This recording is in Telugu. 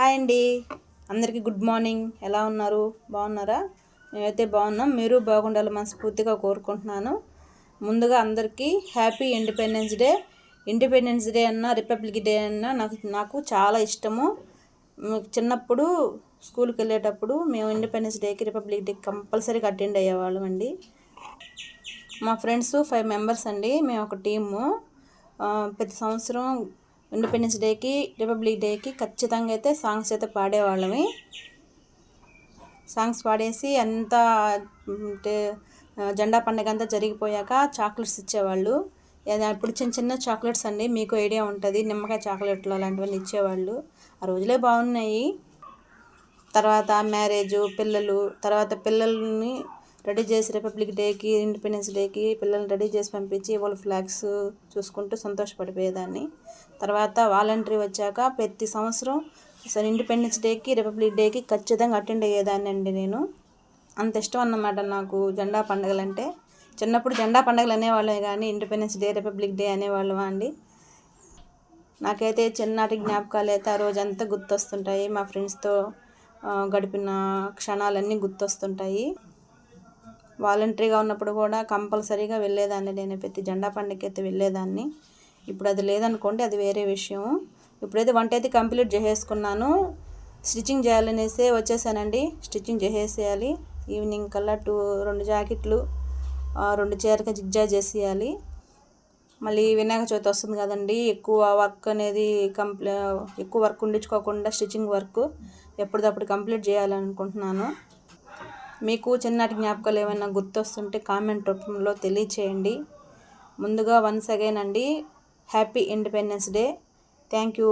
హాయ్ అండి, అందరికీ గుడ్ మార్నింగ్. ఎలా ఉన్నారు? బాగున్నారా? మేమైతే బాగున్నాం. మీరు బాగుండాలి మనస్ఫూర్తిగా కోరుకుంటున్నాను. ముందుగా అందరికీ happy independence day. Independence day అన్న రిపబ్లిక్ డే అన్న నాకు చాలా ఇష్టము. చిన్నప్పుడు స్కూల్కి వెళ్ళేటప్పుడు మేము ఇండిపెండెన్స్ డేకి రిపబ్లిక్ డేకి కంపల్సరీగా అటెండ్ అయ్యేవాళ్ళం అండి. మా ఫ్రెండ్స్ 5 మెంబర్స్ అండి. మేము ఒక టీము. ప్రతి సంవత్సరం ఇండిపెండెన్స్ డేకి రిపబ్లిక్ డేకి ఖచ్చితంగా అయితే సాంగ్స్ అయితే పాడేవాళ్ళమి. సాంగ్స్ పాడేసి అంతా అంటే జెండా పండుగ అంతా జరిగిపోయాక చాక్లెట్స్ ఇచ్చేవాళ్ళు. ఇప్పుడు చిన్న చిన్న చాక్లెట్స్ అండి, మీకు ఐడియా ఉంటుంది, నిమ్మకాయ చాక్లెట్లు అలాంటివన్నీ ఇచ్చేవాళ్ళు. ఆ రోజులే బాగున్నాయి. తర్వాత మ్యారేజు, పిల్లలు, తర్వాత పిల్లల్ని రెడీ చేసి రిపబ్లిక్ డేకి ఇండిపెండెన్స్ డేకి పిల్లల్ని రెడీ చేసి పంపించి వాళ్ళ ఫ్లాగ్స్ చూసుకుంటూ సంతోషపడిపోయేదాన్ని. తర్వాత వాలంటరీ వచ్చాక ప్రతి సంవత్సరం ఇండిపెండెన్స్ డేకి రిపబ్లిక్ డేకి ఖచ్చితంగా అటెండ్ అయ్యేదాన్ని అండి. నేను అంత ఇష్టం అన్నమాట నాకు జెండా పండుగలు అంటే. చిన్నప్పుడు జెండా పండుగలు అనేవాళ్ళే కానీ ఇండిపెండెన్స్ డే రిపబ్లిక్ డే అనేవాళ్ళమా అండి. నాకైతే చిన్ననాటి జ్ఞాపకాలు అయితే ఆ రోజంతా గుర్తొస్తుంటాయి. మా ఫ్రెండ్స్తో గడిపిన క్షణాలన్నీ గుర్తొస్తుంటాయి. వాలంటరీగా ఉన్నప్పుడు కూడా కంపల్సరీగా వెళ్ళేదాన్ని. నేను ప్రతి జెండా పండుగకి అయితే వెళ్ళేదాన్ని. ఇప్పుడు అది లేదనుకోండి, అది వేరే విషయం. ఇప్పుడైతే వంట అయితే కంప్లీట్ చేసేసుకున్నాను. స్టిచ్చింగ్ చేయాలనేసి వచ్చేసానండి. స్టిచ్చింగ్ చేసేయాలి. ఈవినింగ్ కల్లా 2 జాకెట్లు, 2 చీరకి జిగ్జాగ్ చేసేయాలి. మళ్ళీ వినాయక చవితి వస్తుంది కదండి. ఎక్కువ వర్క్ అనేది ఎక్కువ వర్క్ ఉండించుకోకుండా స్టిచ్చింగ్ వర్క్ ఎప్పటికప్పుడు కంప్లీట్ చేయాలనుకుంటున్నాను. మీకు చిన్ననాటి జ్ఞాపకాలు ఏమైనా గుర్తొస్తుంటే కామెంట్ రూపంలో తెలియచేయండి. ముందుగా వన్స్ అగైన్ అండి, happy independence day. Thank you.